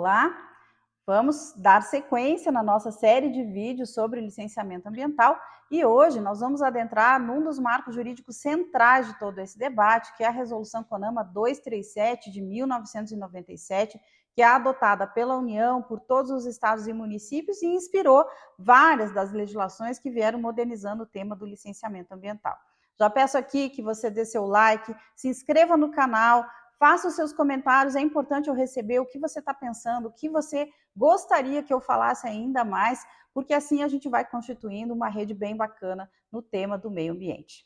Olá! Vamos dar sequência na nossa série de vídeos sobre licenciamento ambiental e hoje nós vamos adentrar num dos marcos jurídicos centrais de todo esse debate, que é a Resolução CONAMA 237 de 1997, que é adotada pela União por todos os estados e municípios e inspirou várias das legislações que vieram modernizando o tema do licenciamento ambiental. Já peço aqui que você dê seu like, se inscreva no canal, faça os seus comentários, é importante eu receber o que você está pensando, o que você gostaria que eu falasse ainda mais, porque assim a gente vai constituindo uma rede bem bacana no tema do meio ambiente.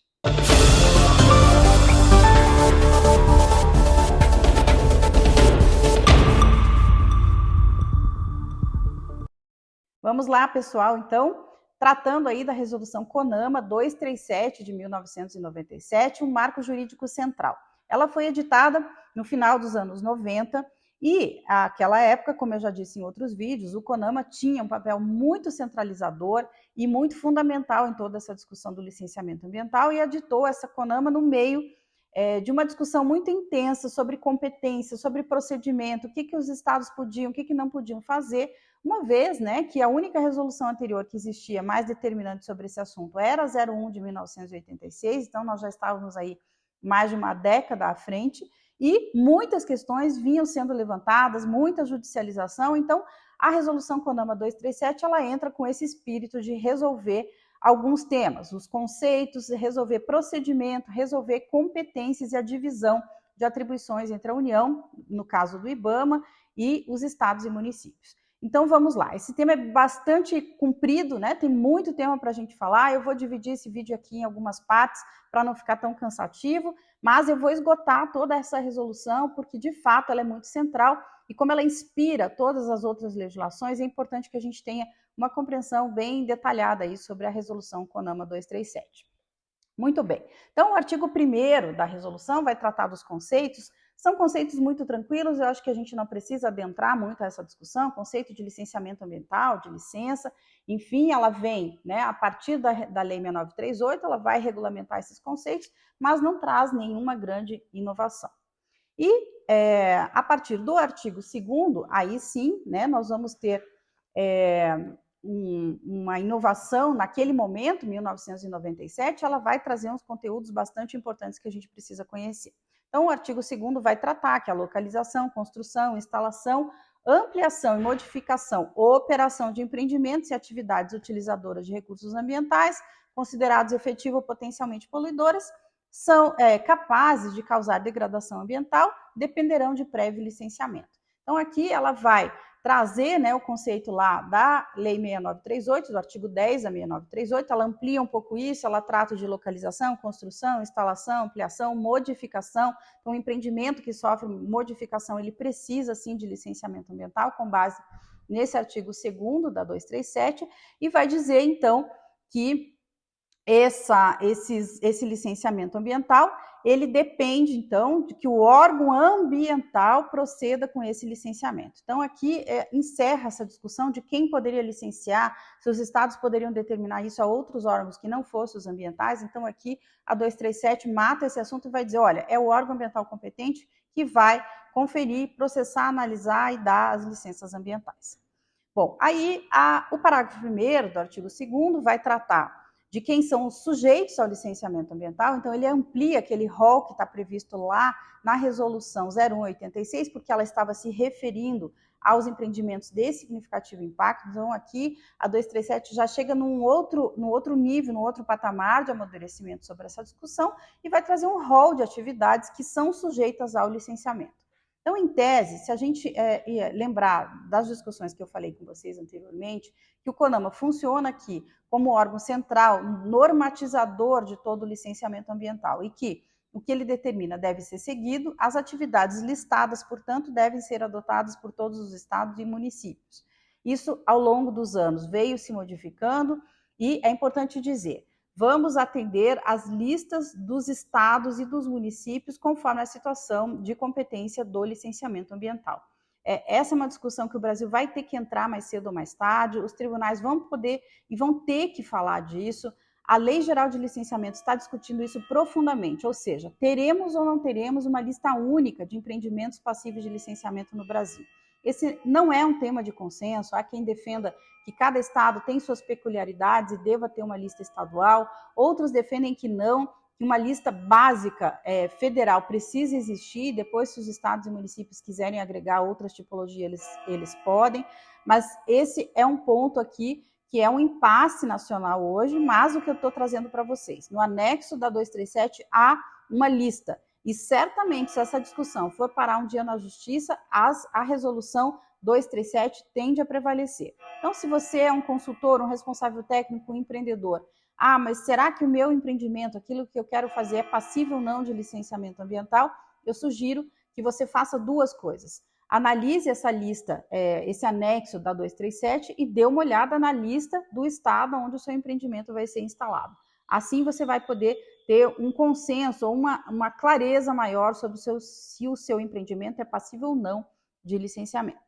Vamos lá, pessoal, então, tratando aí da Resolução CONAMA 237 de 1997, um marco jurídico central. Ela foi editada no final dos anos 90 e, naquela época, como eu já disse em outros vídeos, o CONAMA tinha um papel muito centralizador e muito fundamental em toda essa discussão do licenciamento ambiental e editou essa CONAMA no meio de uma discussão muito intensa sobre competência, sobre procedimento, o que os estados podiam, o que não podiam fazer, uma vez, né, que a única resolução anterior que existia mais determinante sobre esse assunto era a 01 de 1986, então nós já estávamos aí mais de uma década à frente, e muitas questões vinham sendo levantadas, muita judicialização, então a resolução CONAMA 237, ela entra com esse espírito de resolver alguns temas, os conceitos, resolver procedimento, resolver competências e a divisão de atribuições entre a União, no caso do IBAMA, e os estados e municípios. Então vamos lá, esse tema é bastante comprido, né? Tem muito tema para a gente falar, eu vou dividir esse vídeo aqui em algumas partes para não ficar tão cansativo, mas eu vou esgotar toda essa resolução porque de fato ela é muito central e como ela inspira todas as outras legislações, é importante que a gente tenha uma compreensão bem detalhada aí sobre a resolução CONAMA 237. Muito bem, então o artigo 1º da resolução vai tratar dos conceitos. São conceitos muito tranquilos, eu acho que a gente não precisa adentrar muito a essa discussão, conceito de licenciamento ambiental, de licença, enfim, ela vem, né, a partir da Lei 6938, ela vai regulamentar esses conceitos, mas não traz nenhuma grande inovação. E a partir do artigo 2º, aí sim, né, nós vamos ter uma inovação naquele momento, 1997, ela vai trazer uns conteúdos bastante importantes que a gente precisa conhecer. Então, o artigo 2º vai tratar que a localização, construção, instalação, ampliação e modificação, operação de empreendimentos e atividades utilizadoras de recursos ambientais, considerados efetivos ou potencialmente poluidoras, são capazes de causar degradação ambiental, dependerão de prévio licenciamento. Então, aqui ela vai trazer, né, o conceito lá da Lei 6938, do artigo 10 da 6938, ela amplia um pouco isso, ela trata de localização, construção, instalação, ampliação, modificação. Então, o empreendimento que sofre modificação, ele precisa, sim, de licenciamento ambiental, com base nesse artigo 2º da 237, e vai dizer, então, que esse licenciamento ambiental, ele depende, então, de que o órgão ambiental proceda com esse licenciamento. Então, aqui encerra essa discussão de quem poderia licenciar, se os estados poderiam determinar isso a outros órgãos que não fossem os ambientais. Então, aqui a 237 mata esse assunto e vai dizer, olha, é o órgão ambiental competente que vai conferir, processar, analisar e dar as licenças ambientais. Bom, aí o parágrafo 1º do artigo 2º vai tratar de quem são os sujeitos ao licenciamento ambiental, então ele amplia aquele rol que está previsto lá na resolução 0186, porque ela estava se referindo aos empreendimentos de significativo impacto, então aqui a 237 já chega no outro nível, no outro patamar de amadurecimento sobre essa discussão e vai trazer um rol de atividades que são sujeitas ao licenciamento. Então, em tese, se a gente lembrar das discussões que eu falei com vocês anteriormente, que o CONAMA funciona aqui como órgão central, normatizador de todo o licenciamento ambiental e que o que ele determina deve ser seguido, as atividades listadas, portanto, devem ser adotadas por todos os estados e municípios. Isso, ao longo dos anos, veio se modificando e é importante dizer, vamos atender às listas dos estados e dos municípios conforme a situação de competência do licenciamento ambiental. Essa é uma discussão que o Brasil vai ter que entrar mais cedo ou mais tarde, os tribunais vão poder e vão ter que falar disso. A Lei Geral de Licenciamento está discutindo isso profundamente, ou seja, teremos ou não teremos uma lista única de empreendimentos passíveis de licenciamento no Brasil. Esse não é um tema de consenso, há quem defenda que cada estado tem suas peculiaridades e deva ter uma lista estadual, outros defendem que não, que uma lista básica federal precisa existir, depois se os estados e municípios quiserem agregar outras tipologias, eles podem, mas esse é um ponto aqui que é um impasse nacional hoje, mas o que eu estou trazendo para vocês. No anexo da 237 há uma lista, e certamente se essa discussão for parar um dia na justiça, a resolução 237 tende a prevalecer. Então, se você é um consultor, um responsável técnico, um empreendedor, mas será que o meu empreendimento, aquilo que eu quero fazer, é passível ou não de licenciamento ambiental? Eu sugiro que você faça duas coisas. Analise essa lista, esse anexo da 237 e dê uma olhada na lista do estado onde o seu empreendimento vai ser instalado. Assim você vai poder ter um consenso ou uma clareza maior sobre se o seu empreendimento é passível ou não de licenciamento.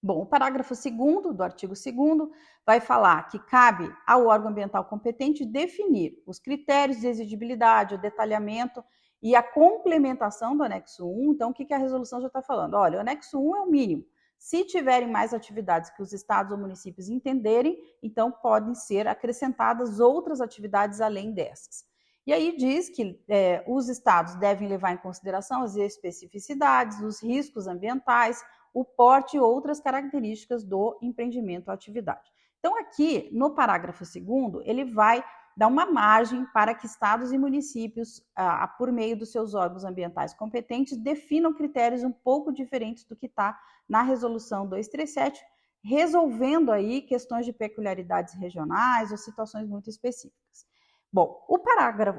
Bom, o parágrafo 2º do artigo 2º vai falar que cabe ao órgão ambiental competente definir os critérios de exigibilidade, o detalhamento e a complementação do anexo 1. Então, o que a resolução já está falando? Olha, o anexo 1 é o mínimo. Se tiverem mais atividades que os estados ou municípios entenderem, então podem ser acrescentadas outras atividades além dessas. E aí diz que os estados devem levar em consideração as especificidades, os riscos ambientais, o porte e outras características do empreendimento ou atividade. Então, aqui, no parágrafo 2º, ele vai dar uma margem para que estados e municípios, por meio dos seus órgãos ambientais competentes, definam critérios um pouco diferentes do que está na resolução 237, resolvendo aí questões de peculiaridades regionais ou situações muito específicas. Bom,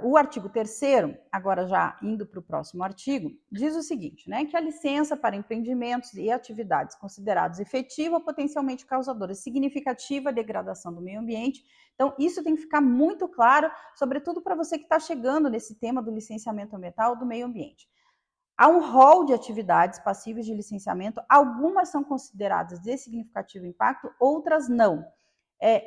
o artigo 3º, agora já indo para o próximo artigo, diz o seguinte, né, que a licença para empreendimentos e atividades considerados efetiva ou potencialmente causadoras de significativa degradação do meio ambiente. Então, isso tem que ficar muito claro, sobretudo para você que está chegando nesse tema do licenciamento ambiental do meio ambiente. Há um rol de atividades passíveis de licenciamento, algumas são consideradas de significativo impacto, outras não.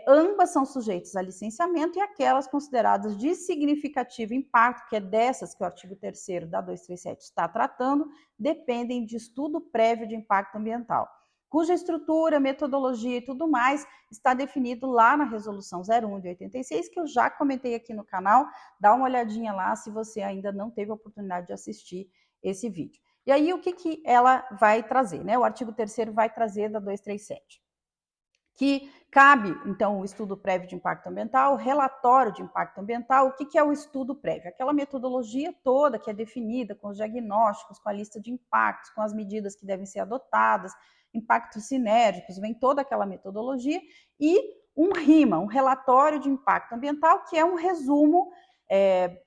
Ambas são sujeitas a licenciamento e aquelas consideradas de significativo impacto, que é dessas que o artigo 3º da 237 está tratando, dependem de estudo prévio de impacto ambiental, cuja estrutura, metodologia e tudo mais está definido lá na resolução 01 de 86, que eu já comentei aqui no canal. Dá uma olhadinha lá se você ainda não teve a oportunidade de assistir esse vídeo. E aí, o que ela vai trazer, né? O artigo 3º vai trazer da 237. Que cabe, então, o estudo prévio de impacto ambiental, o relatório de impacto ambiental. O que é o estudo prévio? Aquela metodologia toda que é definida com os diagnósticos, com a lista de impactos, com as medidas que devem ser adotadas, impactos sinérgicos, vem toda aquela metodologia, e um RIMA, um relatório de impacto ambiental, que é um resumo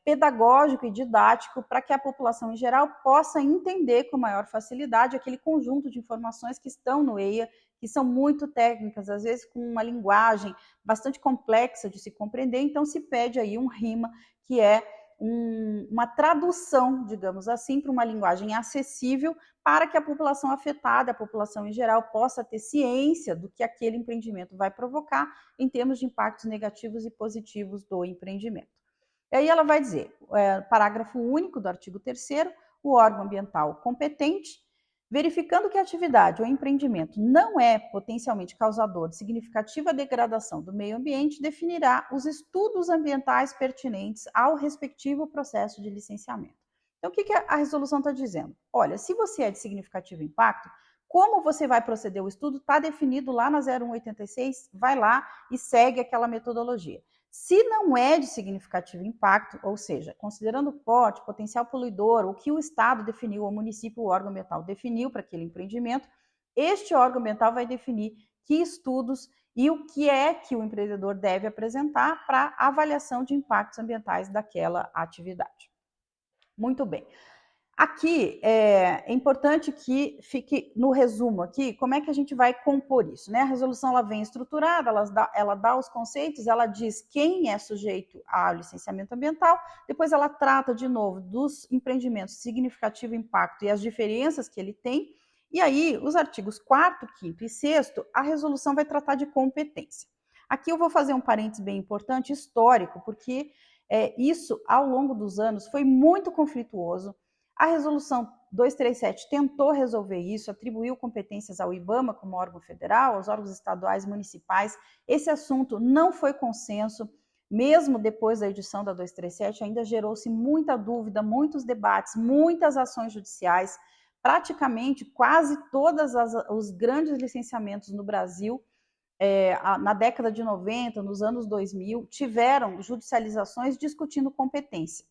pedagógico e didático para que a população em geral possa entender com maior facilidade aquele conjunto de informações que estão no EIA, que são muito técnicas, às vezes com uma linguagem bastante complexa de se compreender. Então, se pede aí um RIMA, que é uma tradução, digamos assim, para uma linguagem acessível, para que a população afetada, a população em geral, possa ter ciência do que aquele empreendimento vai provocar em termos de impactos negativos e positivos do empreendimento. E aí ela vai dizer, parágrafo único do artigo 3º, o órgão ambiental competente, verificando que a atividade ou empreendimento não é potencialmente causador de significativa degradação do meio ambiente, definirá os estudos ambientais pertinentes ao respectivo processo de licenciamento. Então, o que a resolução está dizendo? Olha, se você é de significativo impacto, como você vai proceder o estudo está definido lá na 0186, vai lá e segue aquela metodologia. Se não é de significativo impacto, ou seja, considerando o porte, potencial poluidor, o que o Estado definiu, o município, o órgão ambiental definiu para aquele empreendimento, este órgão ambiental vai definir que estudos e o que é que o empreendedor deve apresentar para avaliação de impactos ambientais daquela atividade. Muito bem. Aqui é importante que fique no resumo aqui como é que a gente vai compor isso, né? A resolução ela vem estruturada, ela dá os conceitos, ela diz quem é sujeito ao licenciamento ambiental, depois ela trata de novo dos empreendimentos de significativo impacto e as diferenças que ele tem, e aí os artigos 4º, 5º e 6º, a resolução vai tratar de competência. Aqui eu vou fazer um parênteses bem importante, histórico, porque isso ao longo dos anos foi muito conflituoso. A resolução 237 tentou resolver isso, atribuiu competências ao IBAMA como órgão federal, aos órgãos estaduais e municipais. Esse assunto não foi consenso, mesmo depois da edição da 237, ainda gerou-se muita dúvida, muitos debates, muitas ações judiciais. Praticamente quase todos os grandes licenciamentos no Brasil, na década de 90, nos anos 2000, tiveram judicializações discutindo competência.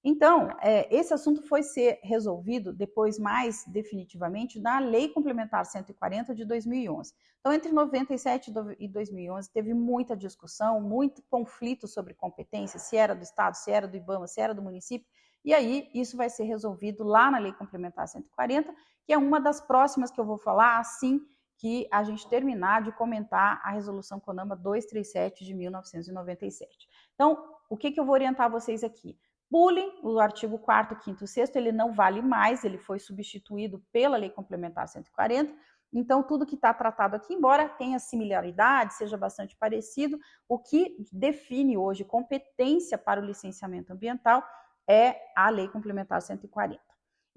Então, esse assunto foi ser resolvido depois, mais definitivamente, na Lei Complementar 140 de 2011. Então, entre 97 e 2011, teve muita discussão, muito conflito sobre competência, se era do Estado, se era do IBAMA, se era do município, e aí isso vai ser resolvido lá na Lei Complementar 140, que é uma das próximas que eu vou falar assim que a gente terminar de comentar a Resolução CONAMA 237 de 1997. Então, o que eu vou orientar vocês aqui? Pulem o artigo 4º, 5º e 6º, ele não vale mais, ele foi substituído pela Lei Complementar 140, então tudo que está tratado aqui, embora tenha similaridade, seja bastante parecido, o que define hoje competência para o licenciamento ambiental é a Lei Complementar 140.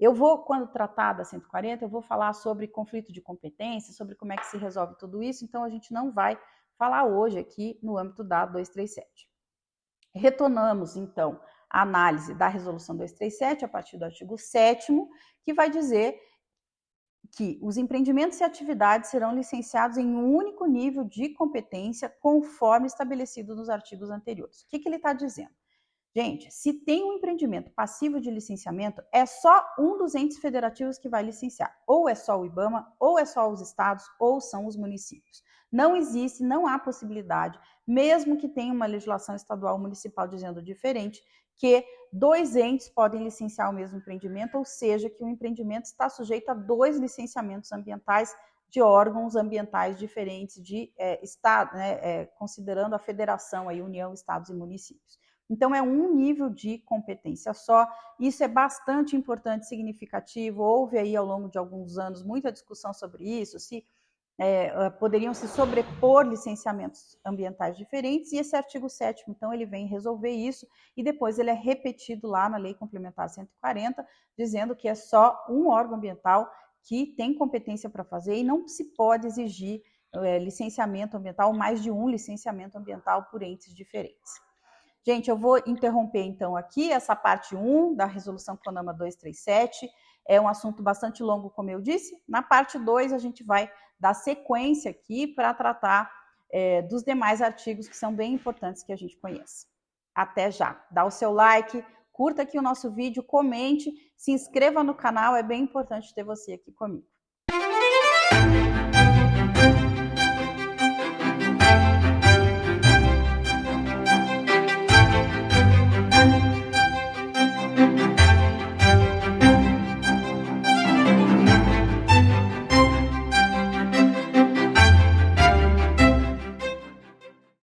Eu vou, quando tratar da 140, eu vou falar sobre conflito de competência, sobre como é que se resolve tudo isso, então a gente não vai falar hoje aqui no âmbito da 237. Retornamos, então, a análise da Resolução 237, a partir do artigo 7º, que vai dizer que os empreendimentos e atividades serão licenciados em um único nível de competência, conforme estabelecido nos artigos anteriores. O que ele está dizendo? Gente, se tem um empreendimento passivo de licenciamento, é só um dos entes federativos que vai licenciar. Ou é só o IBAMA, ou é só os estados, ou são os municípios. Não existe, não há possibilidade, mesmo que tenha uma legislação estadual ou municipal dizendo diferente, que dois entes podem licenciar o mesmo empreendimento, ou seja, que o empreendimento está sujeito a dois licenciamentos ambientais de órgãos ambientais diferentes de estado, né, considerando a federação, aí, União, estados e municípios. Então, é um nível de competência só. Isso é bastante importante, significativo. Houve aí, ao longo de alguns anos, muita discussão sobre isso, se poderiam se sobrepor licenciamentos ambientais diferentes, e esse artigo 7º, então, ele vem resolver isso, e depois ele é repetido lá na Lei Complementar 140, dizendo que é só um órgão ambiental que tem competência para fazer e não se pode exigir licenciamento ambiental, mais de um licenciamento ambiental por entes diferentes. Gente, eu vou interromper então aqui essa parte 1 da Resolução CONAMA 237, é um assunto bastante longo, como eu disse. Na parte 2 a gente vai dar sequência aqui para tratar dos demais artigos que são bem importantes que a gente conheça. Até já! Dá o seu like, curta aqui o nosso vídeo, comente, se inscreva no canal, é bem importante ter você aqui comigo.